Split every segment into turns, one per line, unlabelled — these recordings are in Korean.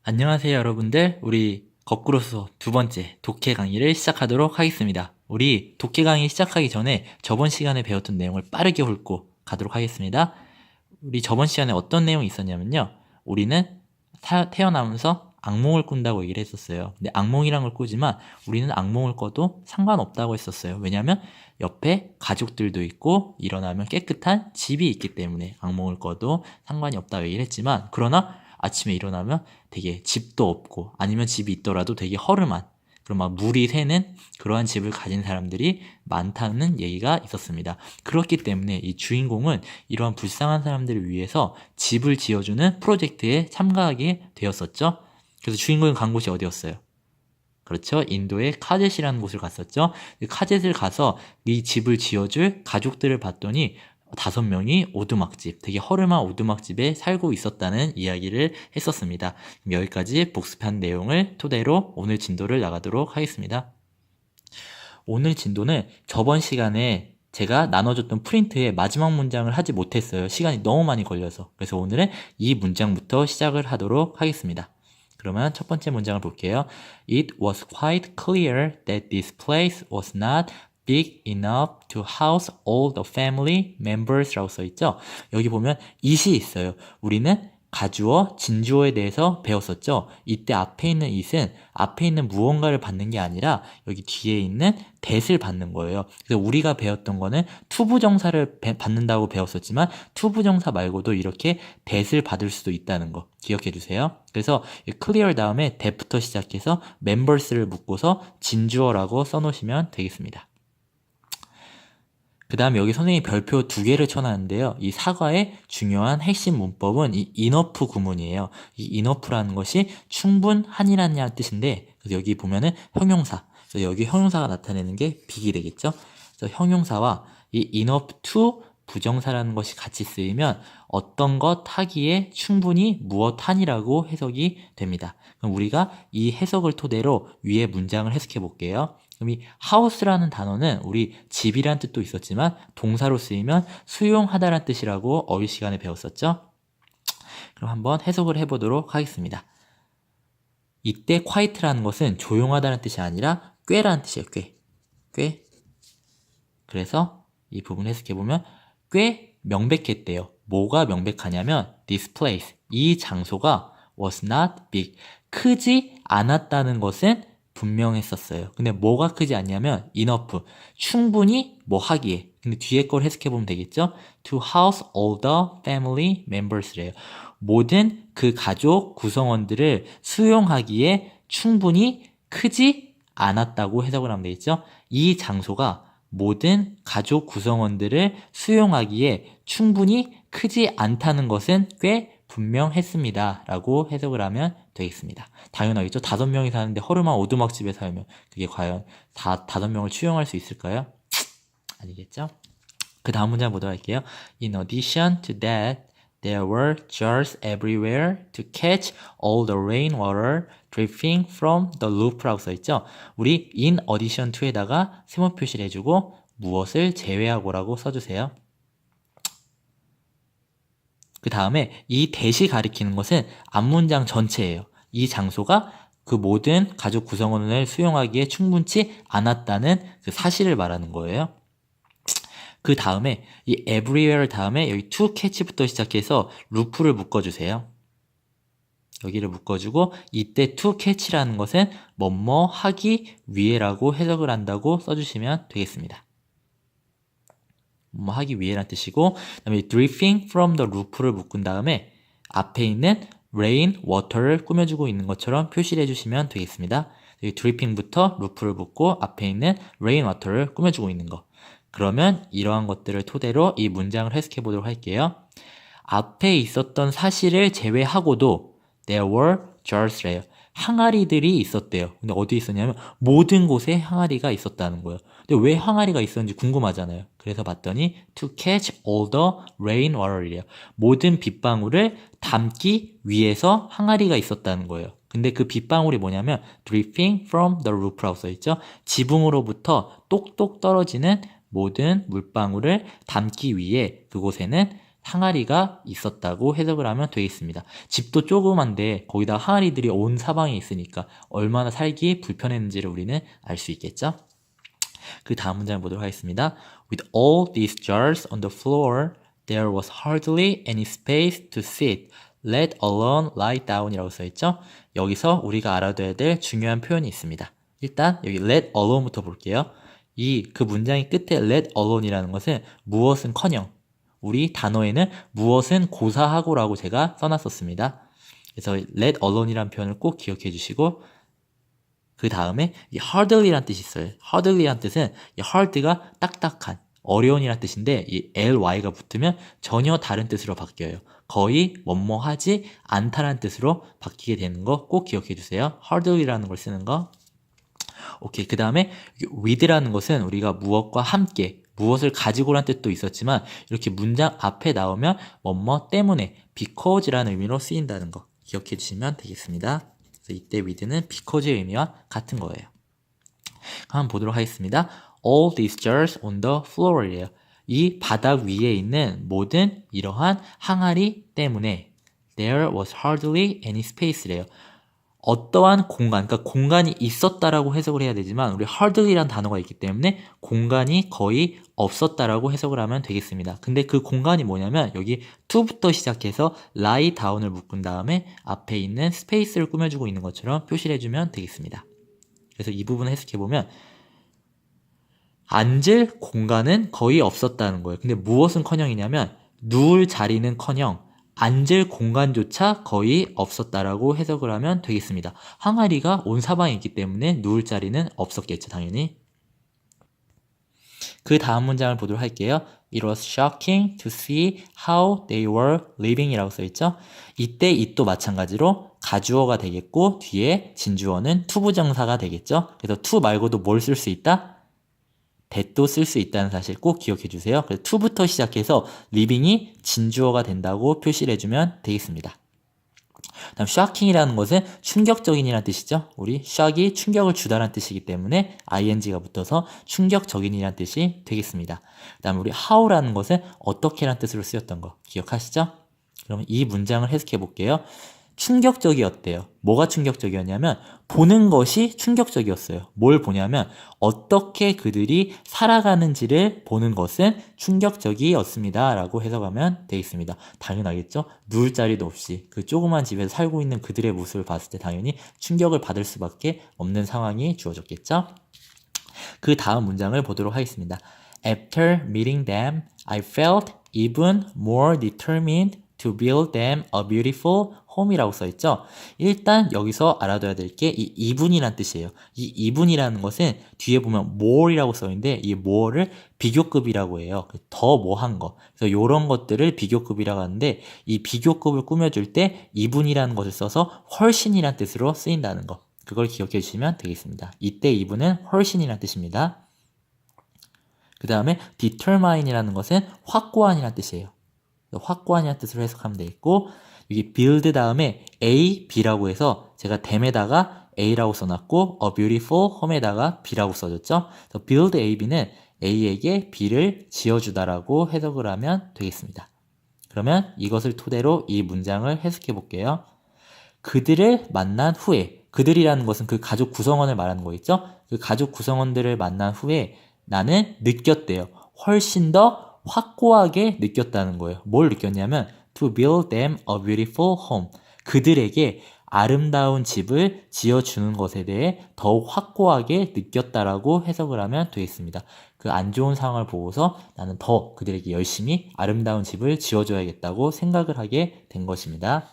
안녕하세요, 여러분들. 우리 거꾸로서 두 번째 독해 강의를 시작하도록 하겠습니다. 우리 독해 강의 시작하기 전에 저번 시간에 배웠던 내용을 빠르게 훑고 가도록 하겠습니다. 우리 저번 시간에 어떤 내용이 있었냐면요. 우리는 태어나면서 악몽을 꾼다고 얘기를 했었어요. 근데 악몽이란 걸 꾸지만 우리는 악몽을 꿔도 상관없다고 했었어요. 왜냐하면 옆에 가족들도 있고 일어나면 깨끗한 집이 있기 때문에 악몽을 꿔도 상관이 없다고 얘기를 했지만, 그러나 아침에 일어나면 되게 집도 없고, 아니면 집이 있더라도 되게 허름한, 그런 막 물이 새는 그러한 집을 가진 사람들이 많다는 얘기가 있었습니다. 그렇기 때문에 이 주인공은 이러한 불쌍한 사람들을 위해서 집을 지어주는 프로젝트에 참가하게 되었었죠. 그래서 주인공이 간 곳이 어디였어요? 그렇죠. 인도의 카젯이라는 곳을 갔었죠. 카젯을 가서 이 집을 지어줄 가족들을 봤더니 5명이 오두막집, 되게 허름한 오두막집에 살고 있었다는 이야기를 했었습니다. 여기까지 복습한 내용을 토대로 오늘 진도를 나가도록 하겠습니다. 오늘 진도는 저번 시간에 제가 나눠줬던 프린트의 마지막 문장을 하지 못했어요. 시간이 너무 많이 걸려서. 그래서 오늘은 이 문장부터 시작을 하도록 하겠습니다. 그러면 첫 번째 문장을 볼게요. It was quite clear that this place was not big enough to house all the family members라고 써있죠. 여기 보면 it이 있어요. 우리는 가주어, 진주어에 대해서 배웠었죠. 이때 앞에 있는 it은 앞에 있는 무언가를 받는 게 아니라 여기 뒤에 있는 that을 받는 거예요. 그래서 우리가 배웠던 거는 투부정사를 받는다고 배웠었지만 투부정사 말고도 이렇게 that을 받을 수도 있다는 거 기억해 주세요. 그래서 clear 다음에 that부터 시작해서 members를 묶고서 진주어라고 써놓으시면 되겠습니다. 그 다음에 여기 선생님이 별표 2개를 쳐놨는데요. 이 사과의 중요한 핵심 문법은 이 enough 구문이에요. 이 enough라는 것이 충분한이라는 뜻인데, 그래서 여기 보면은 형용사. 그래서 여기 형용사가 나타내는 게 big이 되겠죠. 그래서 형용사와 이 enough to 부정사라는 것이 같이 쓰이면 어떤 것 하기에 충분히 무엇한이라고 해석이 됩니다. 그럼 우리가 이 해석을 토대로 위에 문장을 해석해 볼게요. 그럼 이 house라는 단어는 우리 집이란 뜻도 있었지만 동사로 쓰이면 수용하다란 뜻이라고 어휘 시간에 배웠었죠. 그럼 한번 해석을 해보도록 하겠습니다. 이때 quiet라는 것은 조용하다는 뜻이 아니라 꽤라는 뜻이에요. 꽤. 그래서 이 부분 해석해보면 꽤 명백했대요. 뭐가 명백하냐면 this place, 이 장소가 was not big, 크지 않았다는 것은 분명했었어요. 근데 뭐가 크지 않냐면 enough, 충분히 뭐 하기에. 근데 뒤에 걸 해석해보면 되겠죠? To house all the family members래요. 모든 그 가족 구성원들을 수용하기에 충분히 크지 않았다고 해석을 하면 되겠죠? 이 장소가 모든 가족 구성원들을 수용하기에 충분히 크지 않다는 것은 꽤 분명했습니다. 라고 해석을 하면 되겠습니다. 당연하겠죠? 5명이 사는데 허름한 오두막집에 살면 그게 과연 5명을 수용할 수 있을까요? 아니겠죠? 그 다음 문장 보도록 할게요. In addition to that, there were jars everywhere to catch all the rainwater dripping from the roof라고 써있죠. 우리 in addition to에다가 세모 표시를 해주고 무엇을 제외하고라고 써주세요. 그 다음에 이 that이 가리키는 것은 앞문장 전체예요. 이 장소가 그 모든 가족 구성원을 수용하기에 충분치 않았다는 그 사실을 말하는 거예요. 그 다음에 이 everywhere 다음에 여기 to catch부터 시작해서 루프를 묶어주세요. 여기를 묶어주고 이때 to catch라는 것은 뭐뭐 하기 위해라고 해석을 한다고 써주시면 되겠습니다. 뭐 하기 위해라는 뜻이고, 그 다음에 dripping from the roof를 묶은 다음에 앞에 있는 rain, water를 꾸며주고 있는 것처럼 표시를 해주시면 되겠습니다. 여기 dripping부터 roof를 묶고 앞에 있는 rain, water를 꾸며주고 있는 거. 그러면 이러한 것들을 토대로 이 문장을 해석해 보도록 할게요. 앞에 있었던 사실을 제외하고도 there were jars래요. 항아리들이 있었대요. 근데 어디 있었냐면 모든 곳에 항아리가 있었다는 거예요. 근데 왜 항아리가 있었는지 궁금하잖아요. 그래서 봤더니 to catch all the rain water이래요. 모든 빗방울을 담기 위해서 항아리가 있었다는 거예요. 근데 그 빗방울이 뭐냐면 dripping from the roof라고 써있죠. 지붕으로부터 똑똑 떨어지는 모든 물방울을 담기 위해 그곳에는 항아리가 있었다고 해석을 하면 되겠습니다. 집도 조그만데 거기다 항아리들이 온 사방에 있으니까 얼마나 살기 불편했는지를 우리는 알 수 있겠죠? 그 다음 문장을 보도록 하겠습니다. With all these jars on the floor, there was hardly any space to sit, let alone lie down 이라고 써있죠? 여기서 우리가 알아둬야 될 중요한 표현이 있습니다. 일단 여기 let alone부터 볼게요. 그 문장의 끝에 let alone이라는 것은 무엇은커녕, 우리 단어에는 무엇은 고사하고라고 제가 써놨었습니다. 그래서 let alone이라는 표현을 꼭 기억해 주시고, 그 다음에 이 hardly란 뜻이 있어요. hardly란 뜻은 이 hard가 딱딱한, 어려운이란 뜻인데 이 ly가 붙으면 전혀 다른 뜻으로 바뀌어요. 거의 뭐뭐하지 않다란 뜻으로 바뀌게 되는 거 꼭 기억해 주세요. hardly라는 걸 쓰는 거. 오케이. 그 다음에 with라는 것은 우리가 무엇과 함께, 무엇을 가지고란 뜻도 있었지만 이렇게 문장 앞에 나오면 뭐뭐 때문에 because라는 의미로 쓰인다는 거 기억해 주시면 되겠습니다. 그래서 이때 with는 because의 의미와 같은 거예요. 한번 보도록 하겠습니다. All these jars on the floor이에요. 이 바닥 위에 있는 모든 이러한 항아리 때문에 there was hardly any space래요. 어떠한 공간, 그러니까 공간이 있었다라고 해석을 해야 되지만 우리 hardly란 단어가 있기 때문에 공간이 거의 없었다라고 해석을 하면 되겠습니다. 근데 그 공간이 뭐냐면 여기 to부터 시작해서 lie down을 묶은 다음에 앞에 있는 space를 꾸며주고 있는 것처럼 표시를 해주면 되겠습니다. 그래서 이 부분을 해석해보면 앉을 공간은 거의 없었다는 거예요. 근데 무엇은커녕이냐면 누울 자리는커녕 앉을 공간조차 거의 없었다라고 해석을 하면 되겠습니다. 항아리가 온 사방에 있기 때문에 누울 자리는 없었겠죠, 당연히. 그 다음 문장을 보도록 할게요. It was shocking to see how they were living 이라고 써있죠. 이때 it도 마찬가지로 가주어가 되겠고 뒤에 진주어는 투부정사가 되겠죠. 그래서 to 말고도 뭘 쓸 수 있다? that도 쓸 수 있다는 사실 꼭 기억해 주세요. 그래서 to부터 시작해서 living이 진주어가 된다고 표시를 해주면 되겠습니다. 다음 shocking이라는 것은 충격적인이라는 뜻이죠. 우리 shock이 충격을 주다라는 뜻이기 때문에 ing가 붙어서 충격적인이라는 뜻이 되겠습니다. 그 다음 우리 how라는 것은 어떻게라는 뜻으로 쓰였던 거 기억하시죠? 그럼 이 문장을 해석해 볼게요. 충격적이었대요. 뭐가 충격적이었냐면 보는 것이 충격적이었어요. 뭘 보냐면 어떻게 그들이 살아가는지를 보는 것은 충격적이었습니다 라고 해석하면 되겠습니다. 당연하겠죠? 누울 자리도 없이 그 조그만 집에서 살고 있는 그들의 모습을 봤을 때 당연히 충격을 받을 수밖에 없는 상황이 주어졌겠죠? 그 다음 문장을 보도록 하겠습니다. After meeting them, I felt even more determined to build them a beautiful home이라고 써있죠. 일단 여기서 알아둬야 될 게 이 even이란 뜻이에요. 이 even이라는 것은 뒤에 보면 more이라고 써있는데 이 more를 비교급이라고 해요. 더 뭐한 거. 그래서 이런 것들을 비교급이라고 하는데 이 비교급을 꾸며줄 때 even이라는 것을 써서 훨씬이란 뜻으로 쓰인다는 거. 그걸 기억해 주시면 되겠습니다. 이때 even은 훨씬이란 뜻입니다. 그 다음에 determine이라는 것은 확고한이란 뜻이에요. 확고한이라는 뜻으로 해석하면 되겠고 여기 build 다음에 A, B라고 해서 제가 them에다가 A라고 써놨고 a beautiful home에다가 B라고 써줬죠. 그래서 build A, B는 A에게 B를 지어주다라고 해석을 하면 되겠습니다. 그러면 이것을 토대로 이 문장을 해석해 볼게요. 그들을 만난 후에, 그들이라는 것은 그 가족 구성원을 말하는 거겠죠. 그 가족 구성원들을 만난 후에 나는 느꼈대요. 훨씬 더 확고하게 느꼈다는 거예요. 뭘 느꼈냐면 to build them a beautiful home. 그들에게 아름다운 집을 지어주는 것에 대해 더욱 확고하게 느꼈다라고 해석을 하면 되겠습니다. 그 안 좋은 상황을 보고서 나는 더 그들에게 열심히 아름다운 집을 지어줘야겠다고 생각을 하게 된 것입니다.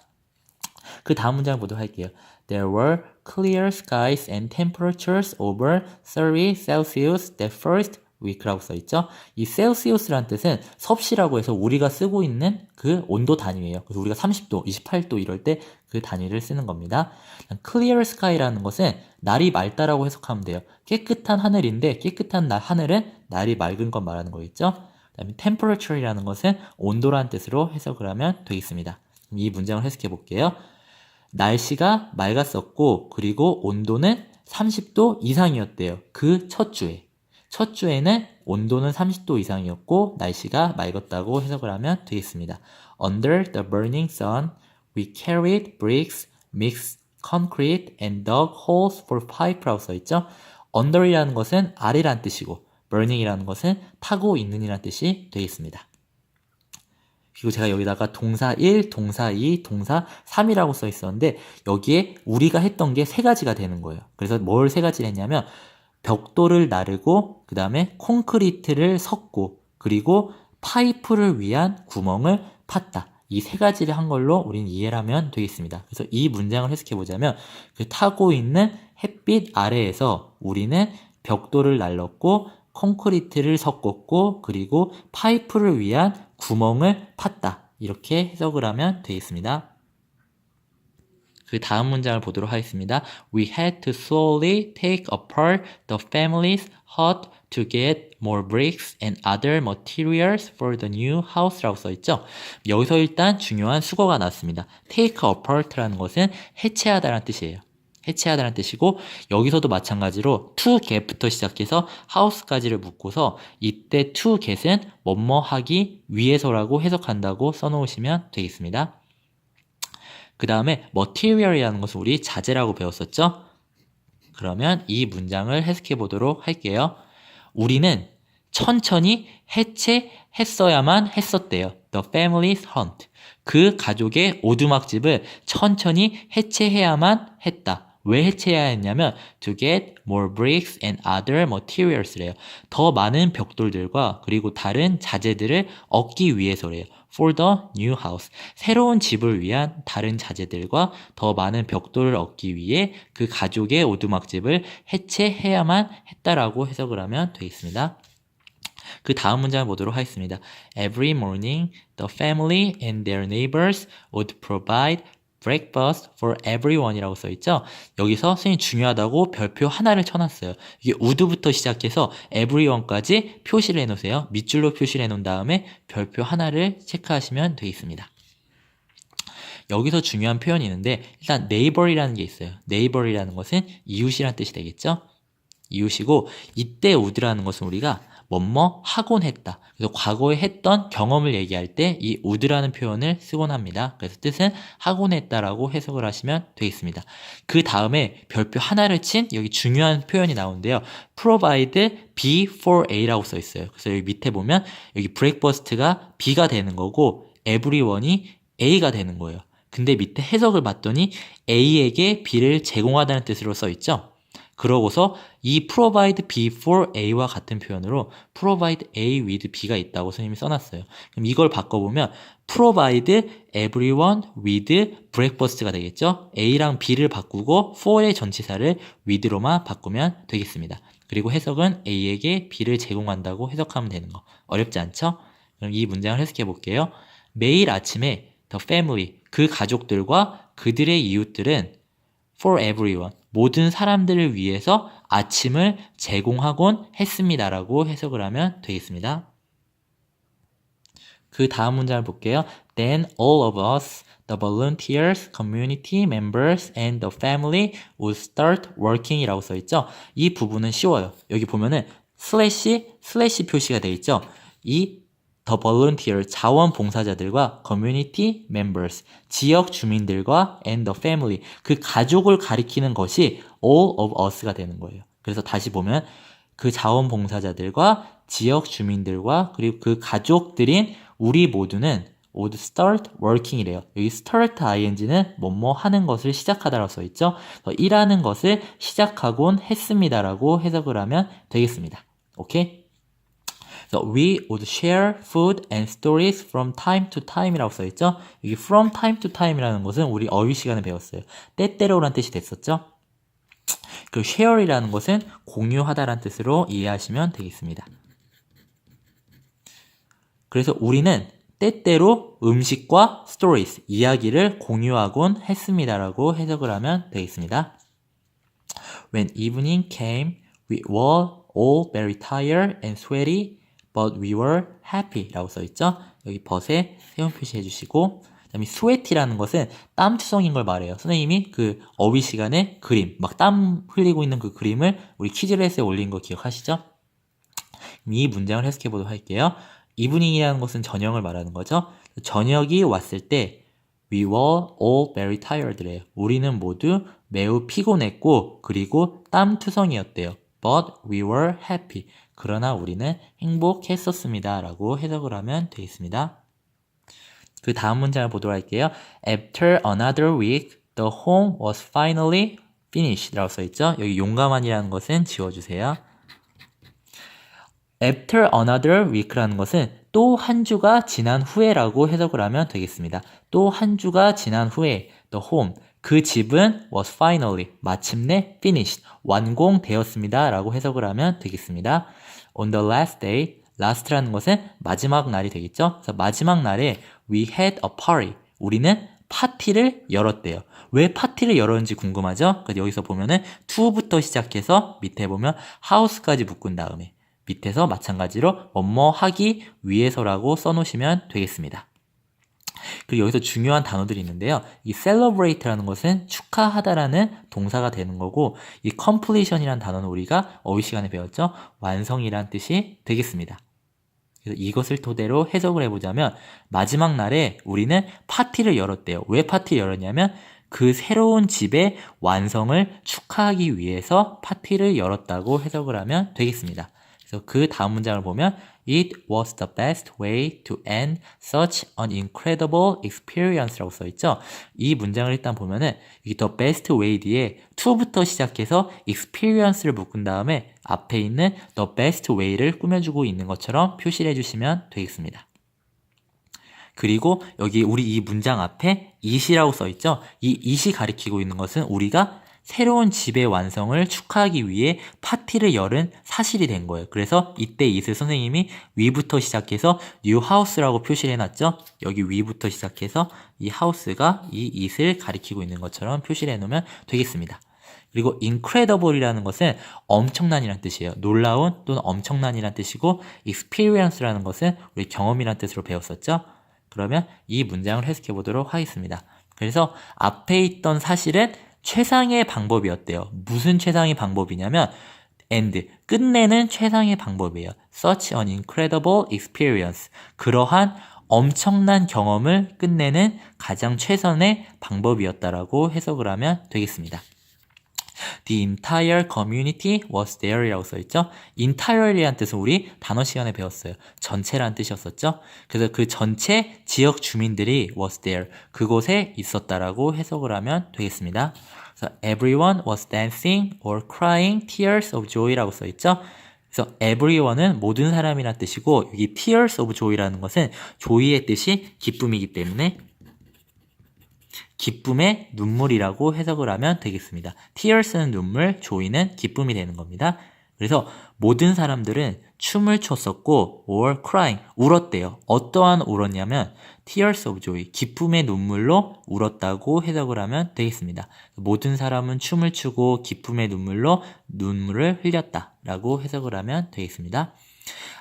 그 다음 문장을 보도록 할게요. There were clear skies and temperatures over 30 Celsius that first week라고 써있죠. 이 셀시우스라는 뜻은 섭씨라고 해서 우리가 쓰고 있는 그 온도 단위예요. 그래서 우리가 30도, 28도 이럴 때 그 단위를 쓰는 겁니다. clear sky라는 것은 날이 맑다라고 해석하면 돼요. 깨끗한 하늘인데 깨끗한 하늘은 날이 맑은 것 말하는 거겠죠. 그 다음에 temperature이라는 것은 온도라는 뜻으로 해석을 하면 되겠습니다. 이 문장을 해석해 볼게요. 날씨가 맑았었고 그리고 온도는 30도 이상이었대요. 그 첫 주에. 첫 주에는 온도는 30도 이상이었고 날씨가 맑았다고 해석을 하면 되겠습니다. Under the burning sun, we carried bricks, mixed concrete, and dug holes for pipe라고 써있죠. Under이라는 것은 아래란 뜻이고 burning이라는 것은 타고 있는이라는 뜻이 되겠습니다. 그리고 제가 여기다가 동사 1, 동사 2, 동사 3이라고 써 있었는데 여기에 우리가 했던 게 세 가지가 되는 거예요. 그래서 뭘 세 가지를 했냐면 벽돌을 나르고 그 다음에 콘크리트를 섞고 그리고 파이프를 위한 구멍을 팠다. 이 세 가지를 한 걸로 우리는 이해를 하면 되겠습니다. 그래서 이 문장을 해석해 보자면 그 타고 있는 햇빛 아래에서 우리는 벽돌을 날랐고 콘크리트를 섞었고 그리고 파이프를 위한 구멍을 팠다. 이렇게 해석을 하면 되겠습니다. 그 다음 문장을 보도록 하겠습니다. We had to slowly take apart the family's hut to get more bricks and other materials for the new house라고 써있죠. 여기서 일단 중요한 수거가 나왔습니다. take apart라는 것은 해체하다라는 뜻이에요. 해체하다는 뜻이고 여기서도 마찬가지로 to get부터 시작해서 house까지를 묶고서 이때 to get은 뭐뭐 하기 위해서라고 해석한다고 써놓으시면 되겠습니다. 그 다음에 material이라는 것은 우리 자재라고 배웠었죠? 그러면 이 문장을 해석해 보도록 할게요. 우리는 천천히 해체했어야만 했었대요. The family's hunt. 그 가족의 오두막집을 천천히 해체해야만 했다. 왜 해체해야 했냐면 to get more bricks and other materials래요. 더 많은 벽돌들과 그리고 다른 자재들을 얻기 위해서래요. For the new house. 새로운 집을 위한 다른 자재들과 더 많은 벽돌을 얻기 위해 그 가족의 오두막집을 해체해야만 했다라고 해석을 하면 되겠습니다. 그 다음 문장을 보도록 하겠습니다. Every morning, the family and their neighbors would provide breakfast for everyone이라고 써있죠. 여기서 선생님이 중요하다고 별표 하나를 쳐놨어요. 이게 would부터 시작해서 everyone까지 표시를 해놓으세요. 밑줄로 표시를 해놓은 다음에 별표 하나를 체크하시면 되겠습니다. 여기서 중요한 표현이 있는데 일단 neighbor이라는 게 있어요. neighbor이라는 것은 이웃이라는 뜻이 되겠죠. 이웃이고 이때 would라는 것은 우리가 뭐뭐 하곤 했다. 그래서 과거에 했던 경험을 얘기할 때 이 would라는 표현을 쓰곤 합니다. 그래서 뜻은 하곤 했다라고 해석을 하시면 되겠습니다. 그 다음에 별표 하나를 친 여기 중요한 표현이 나오는데요. provide B for A라고 써 있어요. 그래서 여기 밑에 보면 여기 breakfast가 B가 되는 거고 everyone이 A가 되는 거예요. 근데 밑에 해석을 봤더니 A에게 B를 제공하다는 뜻으로 써 있죠. 그러고서 이 provide B for A와 같은 표현으로 provide A with B가 있다고 선생님이 써놨어요. 그럼 이걸 바꿔보면 provide everyone with breakfast가 되겠죠. A랑 B를 바꾸고 for의 전치사를 with로만 바꾸면 되겠습니다. 그리고 해석은 A에게 B를 제공한다고 해석하면 되는 거. 어렵지 않죠? 그럼 이 문장을 해석해 볼게요. 매일 아침에 the family, 그 가족들과 그들의 이웃들은 for everyone, 모든 사람들을 위해서 아침을 제공하곤 했습니다라고 해석을 하면 되겠습니다. 그 다음 문장을 볼게요. Then all of us, the volunteers, community members, and the family would start working 이라고 써있죠. 이 부분은 쉬워요. 여기 보면은 슬래시 표시가 되어 있죠. 이 The volunteer, 자원봉사자들과 community members, 지역 주민들과 and the family, 그 가족을 가리키는 것이 all of us가 되는 거예요. 그래서 다시 보면 그 자원봉사자들과 지역 주민들과 그리고 그 가족들인 우리 모두는 would start working이래요. 여기 start ing는 뭐뭐 하는 것을 시작하다라고 써있죠. 일하는 것을 시작하곤 했습니다라고 해석을 하면 되겠습니다. 오케이? So we would share food and stories from time to time이라고 써있죠. 여기 from time to time이라는 것은 우리 어휘 시간에 배웠어요. 때때로라는 뜻이 됐었죠. 그 share이라는 것은 공유하다라는 뜻으로 이해하시면 되겠습니다. 그래서 우리는 때때로 음식과 stories, 이야기를 공유하곤 했습니다라고 해석을 하면 되겠습니다. When evening came, we were all very tired and sweaty. But we were happy 라고 써있죠. 여기 but에 세운 표시해 주시고 그 다음에 sweaty라는 것은 땀투성인 걸 말해요. 선생님이 그 어휘 시간에 그림 막 땀 흘리고 있는 그 그림을 우리 퀴즈레스에 올린 거 기억하시죠? 이 문장을 해석해 보도록 할게요. evening이라는 것은 저녁을 말하는 거죠. 저녁이 왔을 때 we were all very tired래요. 우리는 모두 매우 피곤했고 그리고 땀투성이었대요. But we were happy. 그러나 우리는 행복했었습니다. 라고 해석을 하면 되겠습니다. 그 다음 문장을 보도록 할게요. After another week, the home was finally finished 라고 써있죠. 여기 용감한이라는 것은 지워주세요. After another week라는 것은 또 한 주가 지난 후에라고 해석을 하면 되겠습니다. 또 한 주가 지난 후에 the home, 그 집은 was finally, 마침내 finished, 완공되었습니다. 라고 해석을 하면 되겠습니다. On the last day, last라는 것은 마지막 날이 되겠죠. 그래서 마지막 날에 we had a party, 우리는 파티를 열었대요. 왜 파티를 열었는지 궁금하죠? 그래서 여기서 보면은 to부터 시작해서 밑에 보면 house까지 묶은 다음에 밑에서 마찬가지로 뭐뭐 하기 위해서라고 써놓으시면 되겠습니다. 그리고 여기서 중요한 단어들이 있는데요. 이 celebrate라는 것은 축하하다라는 동사가 되는 거고, 이 completion이라는 단어는 우리가 어휘 시간에 배웠죠. 완성이란 뜻이 되겠습니다. 그래서 이것을 토대로 해석을 해보자면 마지막 날에 우리는 파티를 열었대요. 왜 파티를 열었냐면 그 새로운 집의 완성을 축하하기 위해서 파티를 열었다고 해석을 하면 되겠습니다. 그래서 그 다음 문장을 보면 It was the best way to end such an incredible experience라고 써있죠. 이 문장을 일단 보면은 이 the best way 뒤에 to부터 시작해서 experience를 묶은 다음에 앞에 있는 the best way를 꾸며주고 있는 것처럼 표시를 해주시면 되겠습니다. 그리고 여기 우리 이 문장 앞에 it이라고 써있죠. 이 it이 가리키고 있는 것은 우리가 새로운 집의 완성을 축하하기 위해 파티를 열은 사실이 된 거예요. 그래서 이때 it을 선생님이 we부터 시작해서 new house라고 표시를 해놨죠. 여기 we부터 시작해서 이 house가 이 it을 가리키고 있는 것처럼 표시를 해놓으면 되겠습니다. 그리고 incredible이라는 것은 엄청난이란 뜻이에요. 놀라운 또는 엄청난이란 뜻이고 experience라는 것은 우리 경험이란 뜻으로 배웠었죠. 그러면 이 문장을 해석해 보도록 하겠습니다. 그래서 앞에 있던 사실은 최상의 방법이었대요. 무슨 최상의 방법이냐면 end, 끝내는 최상의 방법이에요. Such an incredible experience. 그러한 엄청난 경험을 끝내는 가장 최선의 방법이었다라고 해석을 하면 되겠습니다. The entire community was there이라고 써있죠. entire이라는 뜻은 우리 단어 시간에 배웠어요. 전체라는 뜻이었었죠. 그래서 그 전체 지역 주민들이 was there, 그곳에 있었다라고 해석을 하면 되겠습니다. 그래서 everyone was dancing or crying tears of joy라고 써있죠. 그래서 everyone은 모든 사람이란 뜻이고 여기 tears of joy라는 것은 joy의 뜻이 기쁨이기 때문에 기쁨의 눈물이라고 해석을 하면 되겠습니다. tears는 눈물, joy는 기쁨이 되는 겁니다. 그래서 모든 사람들은 춤을 췄었고 or crying, 울었대요. 어떠한 울었냐면 tears of joy, 기쁨의 눈물로 울었다고 해석을 하면 되겠습니다. 모든 사람은 춤을 추고 기쁨의 눈물로 눈물을 흘렸다라고 해석을 하면 되겠습니다.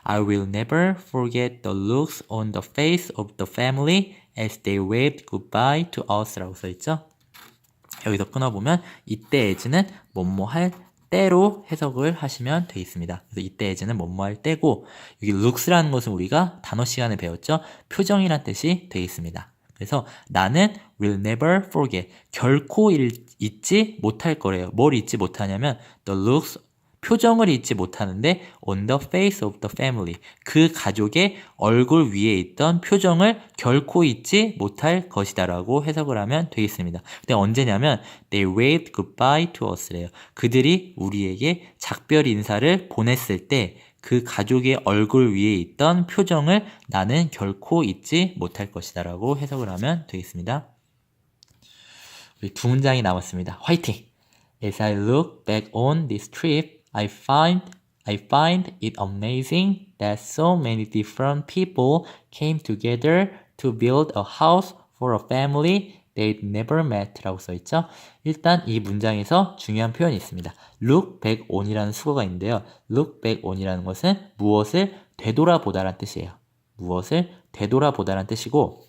I will never forget the looks on the face of the family as they waved goodbye to us 라고 써있죠. 여기서 끊어보면 이때 as는 뭐뭐 할 때로 해석을 하시면 되겠습니다. 그래서 이때 as는 뭐뭐 할 때고 여기 looks라는 것은 우리가 단어 시간에 배웠죠. 표정이란 뜻이 되겠습니다. 그래서 나는 will never forget, 결코 잊지 못할 거래요. 뭘 잊지 못하냐면 the looks, 표정을 잊지 못하는데 on the face of the family, 그 가족의 얼굴 위에 있던 표정을 결코 잊지 못할 것이다 라고 해석을 하면 되겠습니다. 근데 언제냐면 they waved goodbye to us래요. 그들이 우리에게 작별 인사를 보냈을 때 그 가족의 얼굴 위에 있던 표정을 나는 결코 잊지 못할 것이다 라고 해석을 하면 되겠습니다. 우리 두 문장이 남았습니다. 화이팅! As I look back on this trip, I find it amazing that so many different people came together to build a house for a family they'd never met 라고 써있죠. 일단 이 문장에서 중요한 표현이 있습니다. look back on이라는 수거가 있는데요. look back on이라는 것은 무엇을 되돌아보다라는 뜻이에요. 무엇을 되돌아보다라는 뜻이고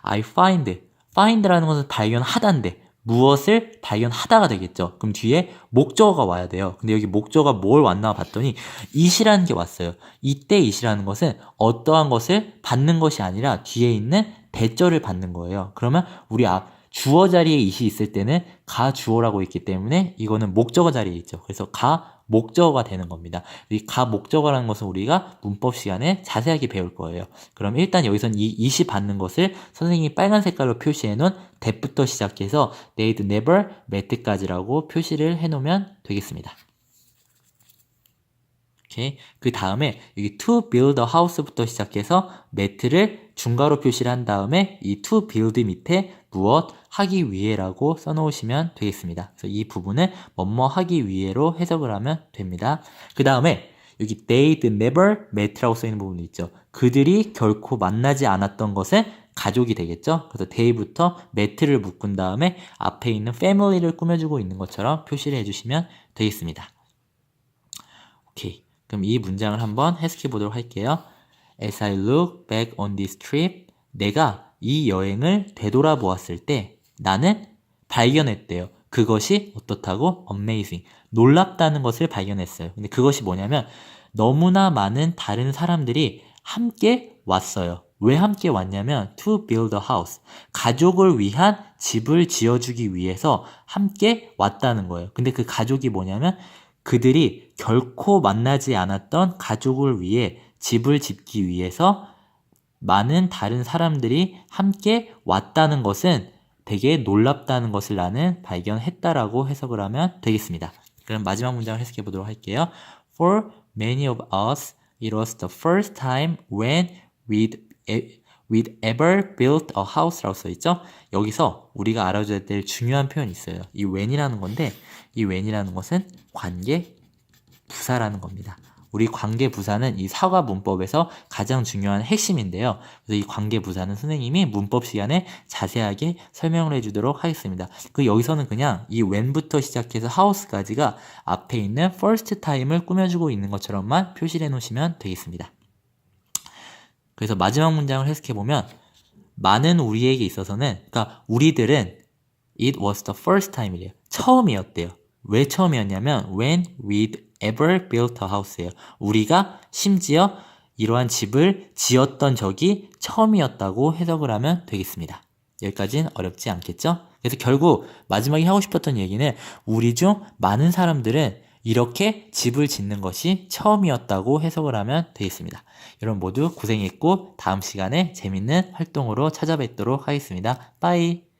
find라는 것은 발견하다인데 무엇을 발견하다가 되겠죠. 그럼 뒤에 목적어가 와야 돼요. 근데 여기 목적어가 뭘 왔나 봤더니 it이라는 게 왔어요. 이때 it이라는 것은 어떠한 것을 받는 것이 아니라 뒤에 있는 대절을 받는 거예요. 그러면 우리 주어 자리에 it이 있을 때는 가 주어라고 있기 때문에 이거는 목적어 자리에 있죠. 그래서 가 목적어가 되는 겁니다. 이 가 목적어라는 것은 우리가 문법 시간에 자세하게 배울 거예요. 그럼 일단 여기선 이 it이 받는 것을 선생님이 빨간 색깔로 표시해 놓은 that부터 시작해서 they'd never met까지라고 표시를 해 놓으면 되겠습니다. 오케이. 그 다음에 여기 to build a house부터 시작해서 met를 중괄호 표시를 한 다음에 이 to build 밑에 무엇 하기 위해라고 써놓으시면 되겠습니다. 그래서 이 부분을 뭐뭐 하기 위해로 해석을 하면 됩니다. 그 다음에 여기 they'd never met라고 써있는 부분이 있죠. 그들이 결코 만나지 않았던 것은 가족이 되겠죠. 그래서 they부터 met를 묶은 다음에 앞에 있는 family를 꾸며주고 있는 것처럼 표시를 해주시면 되겠습니다. 오케이. 그럼 이 문장을 한번 해석해 보도록 할게요. As I look back on this trip, 내가 이 여행을 되돌아보았을 때 나는 발견했대요. 그것이 어떻다고? Amazing. 놀랍다는 것을 발견했어요. 근데 그것이 뭐냐면 너무나 많은 다른 사람들이 함께 왔어요. 왜 함께 왔냐면 to build a house. 가족을 위한 집을 지어주기 위해서 함께 왔다는 거예요. 근데 그 가족이 뭐냐면 그들이 결코 만나지 않았던 가족을 위해 집을 짓기 위해서 많은 다른 사람들이 함께 왔다는 것은 되게 놀랍다는 것을 나는 발견했다라고 해석을 하면 되겠습니다. 그럼 마지막 문장을 해석해 보도록 할게요. For many of us, it was the first time when we'd ever built a house라고 써있죠? 여기서 우리가 알아줘야 될 중요한 표현이 있어요. 이 when이라는 건데 이 when이라는 것은 관계 부사라는 겁니다. 우리 관계 부사는 이 사과 문법에서 가장 중요한 핵심인데요. 그래서 이 관계 부사는 선생님이 문법 시간에 자세하게 설명을 해주도록 하겠습니다. 그 여기서는 그냥 이 when부터 시작해서 house까지가 앞에 있는 first time을 꾸며주고 있는 것처럼만 표시를 해놓으시면 되겠습니다. 그래서 마지막 문장을 해석해보면 많은 우리에게 있어서는 그러니까 우리들은 it was the first time이래요. 처음이었대요. 왜 처음이었냐면 when we'd ever built a house예요. 우리가 심지어 이러한 집을 지었던 적이 처음이었다고 해석을 하면 되겠습니다. 여기까지는 어렵지 않겠죠? 그래서 결국 마지막에 하고 싶었던 얘기는 우리 중 많은 사람들은 이렇게 집을 짓는 것이 처음이었다고 해석을 하면 되겠습니다. 여러분 모두 고생했고 다음 시간에 재밌는 활동으로 찾아뵙도록 하겠습니다. 빠이.